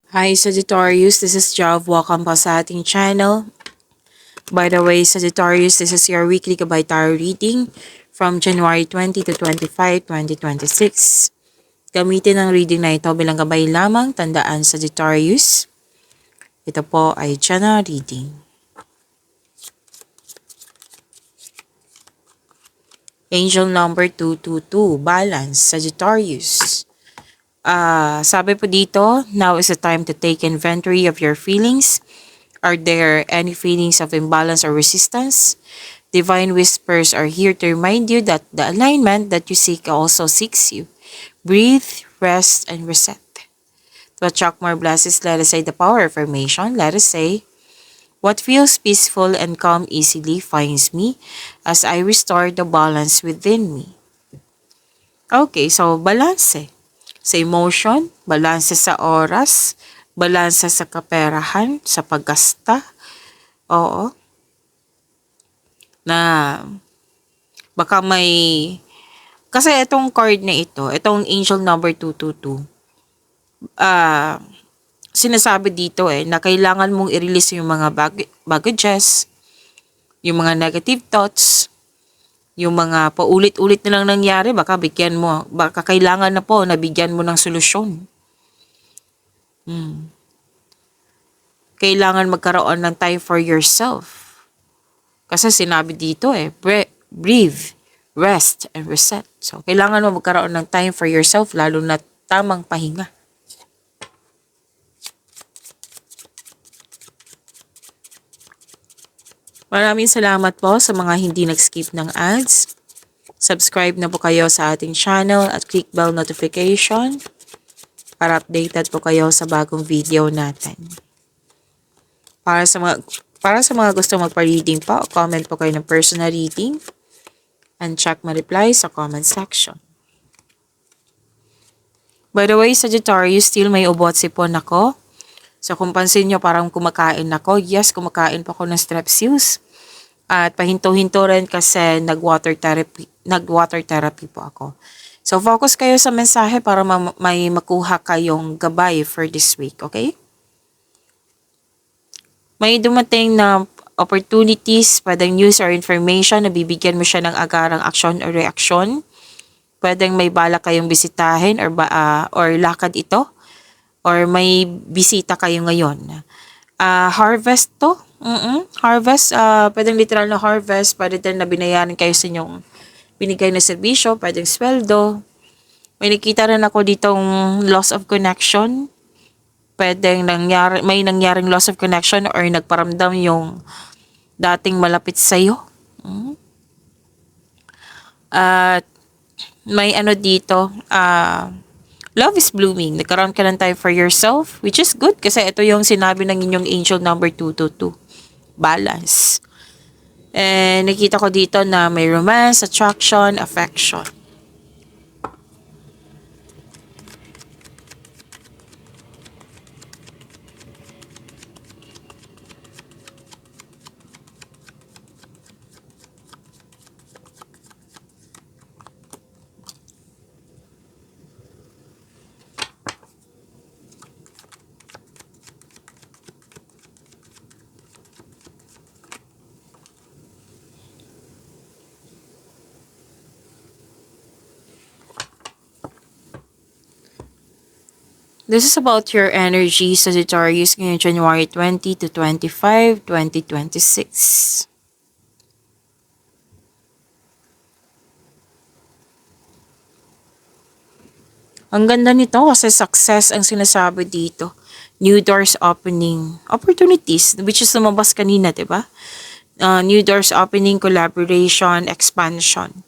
Hi Sagittarius, this is Jav. Welcome pa sa ating channel. By the way, Sagittarius, this is your weekly Gabay Tarot reading from January 20 to 25, 2026. Gamitin ang reading na ito bilang gabay lamang. Tandaan, Sagittarius, ito po ay general reading. Angel number 222, Balance, Sagittarius. Sabi po dito, now is the time to take inventory of your feelings. Are there any feelings of imbalance or resistance? Divine whispers are here to remind you that the alignment that you seek also seeks you. Breathe, rest, and reset. To attract more blessings, let us say the power of affirmation. Let us say, what feels peaceful and calm easily finds me as I restore the balance within me. Okay, so balance sa emotion, balanse sa oras, balanse sa kaperahan, sa paggasta. Oo. Na baka kasi itong card na ito, itong angel number 222, sinasabi dito na kailangan mong i-release yung mga baggages, yung mga negative thoughts, yung mga paulit-ulit na lang nangyari, baka kailangan na po na bigyan mo ng solusyon. Kailangan magkaroon ng time for yourself. Kasi sinabi dito breathe, rest, and reset. So, kailangan mo magkaroon ng time for yourself, lalo na tamang pahinga. Maraming salamat po sa mga hindi nag-skip ng ads. Subscribe na po kayo sa ating channel at click bell notification para updated po kayo sa bagong video natin. Para sa mga gusto magpa-reading po, comment po kayo ng personal reading and check my reply sa comment section. By the way, Sagittarius, still may ubo at sipon ako. So kung pansin nyo, parang kumakain ako. Yes, kumakain pa ako ng Strepsils. At pahinto-hinto rin kasi nag-water therapy po ako. So focus kayo sa mensahe para may makuha kayong gabay for this week, okay? May dumating na opportunities, pwedeng news or information na bibigyan mo siya ng agarang aksyon o reaksyon. Pwedeng may balak kayong bisitahin or lakad ito. Or may bisita kayo ngayon. Harvest to. Harvest. Pwedeng literal na harvest. Pwede din na binayaran kayo sa inyong binigay na serbisyo. Pwedeng sweldo. May nakita rin ako ditong loss of connection. Pwedeng may nangyaring loss of connection or nagparamdam yung dating malapit sa'yo. At may dito, love is blooming. Nagkaroon ka ng time for yourself, which is good kasi ito yung sinabi ng inyong angel number 222. Balance. And nakita ko dito na may romance, attraction, affection. This is about your energy, Sagittarius, ngayong January 20 to 25, 2026. Ang ganda nito kasi success ang sinasabi dito. New doors opening. Opportunities, which is lumabas kanina, diba? New doors opening, collaboration, expansion.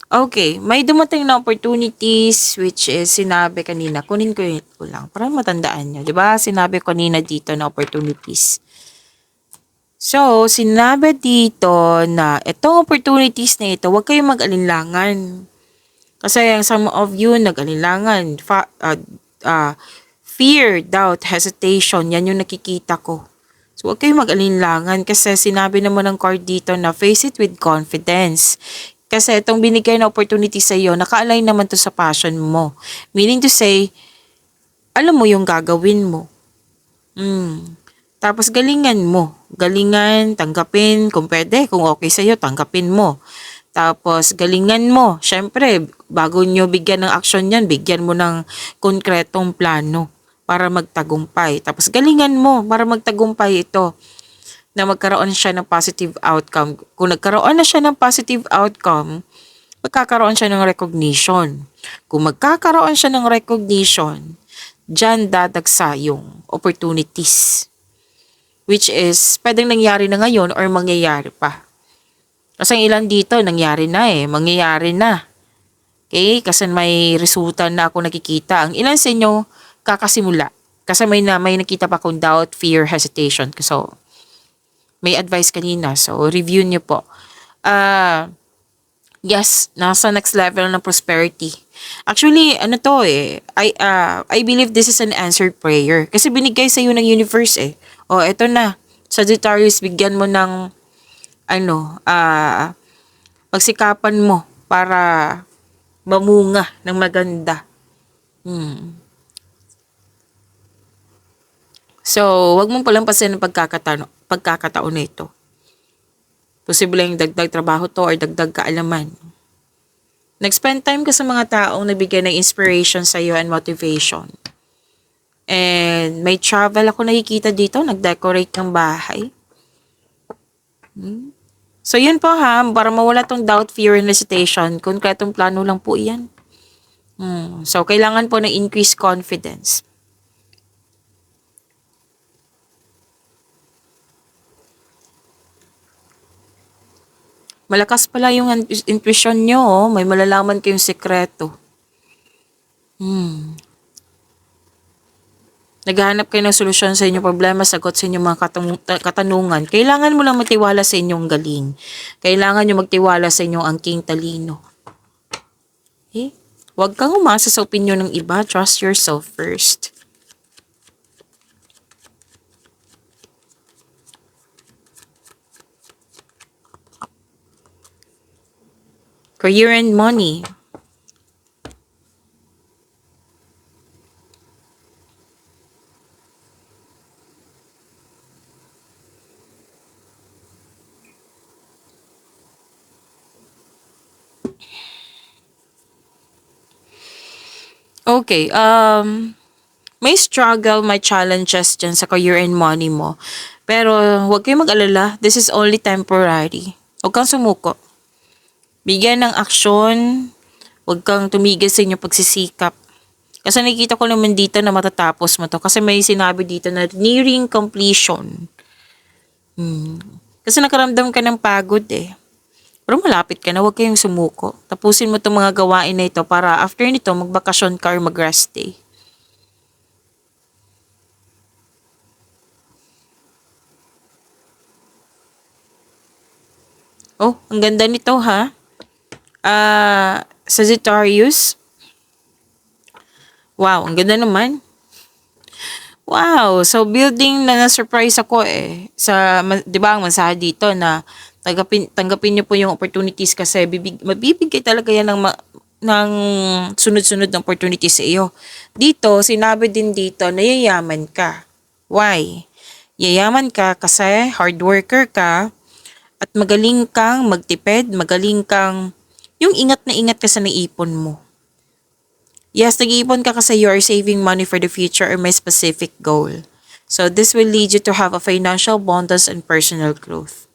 Okay, may dumating na opportunities which is sinabi kanina. Kunin ko ito lang para matandaan nyo. Diba? Sinabi ko kanina dito na opportunities. So, sinabi dito na itong opportunities na ito, huwag kayong mag-alinlangan. Kasi yung some of you nag-alinlangan. Fear, doubt, hesitation, yan yung nakikita ko. So, huwag kayong mag-alinlangan kasi sinabi naman ng card dito na face it with confidence. Kasi itong binigay na opportunity sa iyo, naka-align naman to sa passion mo. Meaning to say, alam mo yung gagawin mo. Hmm. Tapos galingan mo. Galingan, tanggapin, kung pwede, kung okay sa'yo, tanggapin mo. Tapos galingan mo. Siyempre, bago nyo bigyan ng aksyon yan, bigyan mo ng konkretong plano para magtagumpay. Tapos galingan mo para magtagumpay ito na magkaroon siya ng positive outcome. Kung nagkaroon na siya ng positive outcome, magkakaroon siya ng recognition. Kung magkakaroon siya ng recognition, dyan dadagsa yung opportunities. Which is, pwedeng nangyari na ngayon or mangyayari pa. Kasi ang ilan dito, nangyari na mangyayari na. Okay? Kasi may resulta na ako nakikita. Ang ilan sa inyo, kakasimula. Kasi may nakita pa akong doubt, fear, hesitation. So, may advice kanina. So, review niyo po. Yes, nasa next level ng prosperity. Actually, ano to I believe this is an answered prayer. Kasi binigay sa iyo ng universe O, eto na. Sagittarius, bigyan mo ng, pagsikapan mo para mamunga ng maganda. So, wag mong palampasin ang pagkakataon na ito. Posibleng dagdag trabaho to or dagdag kaalaman. Nag-spend time ka sa mga taong nabigyan ng inspiration sa iyo and motivation. And may travel ako nakikita dito, nag-decorate ng bahay. So yun po ha, para mawala tong doubt, fear, and hesitation, konkretong plano lang po yan. So kailangan po na increase confidence. Malakas pala yung intuition nyo, may malalaman kayong sekreto. Naghahanap kayo ng solusyon sa inyong problema, sagot sa inyong mga katanungan. Kailangan mo lang magtiwala sa inyong galing. Kailangan nyo magtiwala sa inyong angking talino. Huwag kang umasa sa opinion ng iba. Trust yourself first. Career and money. Okay, may struggle, may challenges dyan sa career and money mo. Pero huwag kayong mag-alala, this is only temporary. Huwag kang sumuko. Bigyan ng aksyon, huwag kang tumigil sa inyong pagsisikap. Kasi nakikita ko naman dito na matatapos mo to. Kasi may sinabi dito na nearing completion. Kasi nakaramdam ka ng pagod Pero malapit ka na, huwag kayong sumuko. Tapusin mo itong mga gawain na ito para after nito, magbakasyon ka or mag-rest day. Oh, ang ganda nito ha. Sagittarius. Wow, ang ganda naman. Wow, so building na na-surprise ako Sa, di ba ang mensahe dito na tanggapin niyo po yung opportunities kasi mabibigay talaga yan ng sunod-sunod na opportunities sa iyo. Dito, sinabi din dito na yayaman ka. Why? Yayaman ka kasi hard worker ka at magaling kang magtipid, magaling kang yung ingat na ingat ka sa naipon mo. Yes, nag-iipon ka kasi you are saving money for the future or may specific goal. So this will lead you to have a financial abundance and personal growth.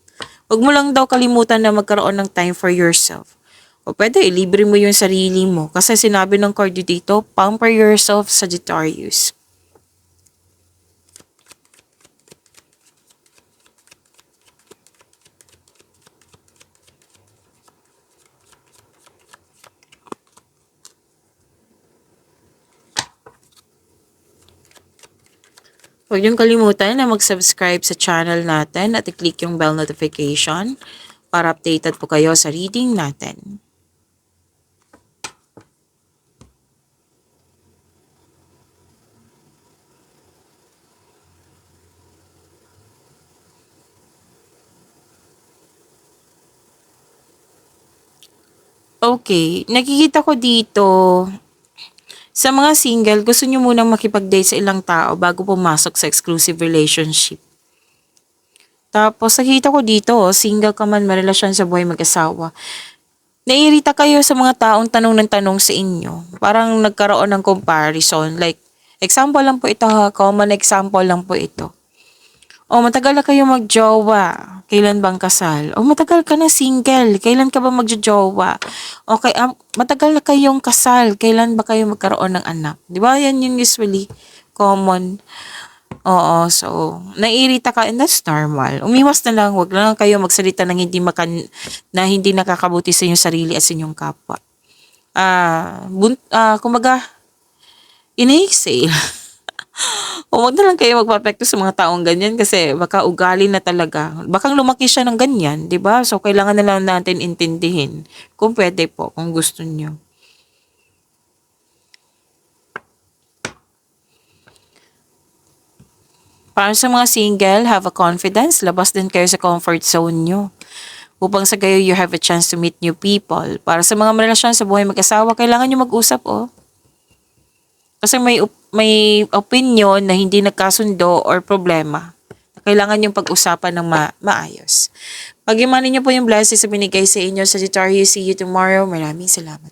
Huwag mo lang daw kalimutan na magkaroon ng time for yourself. O pwede, ilibre mo yung sarili mo. Kasi sinabi ng card dito, pamper yourself, Sagittarius. Huwag niyong kalimutan na mag-subscribe sa channel natin at i-click yung bell notification para updated po kayo sa reading natin. Okay, nakikita ko dito, Sa mga single, gusto nyo munang makipag-date sa ilang tao bago pumasok sa exclusive relationship. Tapos, nakita ko dito, single ka man, marelasyon sa buhay mag-asawa. Naiirita kayo sa mga taong tanong ng tanong sa inyo. Parang nagkaroon ng comparison. Like, example lang po ito ha, common example lang po ito. O matagal na kayo magjowa, kailan bang kasal? O matagal ka na single, kailan ka ba magjojowa? Okay, matagal na kayong kasal, kailan ba kayo magkaroon ng anak? Di ba yan yung usually common. Oo, so, naiirita ka and that's normal. Umiwas na lang, wag lang kayo magsalita ng na hindi nakakabuti sa inyong sarili at sa inyong kapwa. Kumaga, in-exhale. O wag na lang kayo magpapekto sa mga taong ganyan kasi baka ugali na talaga. Baka lumaki siya ng ganyan, di ba? So, kailangan na lang natin intindihin. Kung pwede po, kung gusto niyo. Para sa mga single, have a confidence, labas din kayo sa comfort zone nyo. Upang sa gayo, you have a chance to meet new people. Para sa mga relasyon sa buhay mag-asawa, kailangan nyo mag-usap, oh. Kasi may opinion na hindi nagkasundo or problema. Kailangan yung pag-usapan ng maayos. Pag-imanin niyo po yung blessings sa binigay sa inyo, Sagittarius. See you tomorrow. Maraming salamat.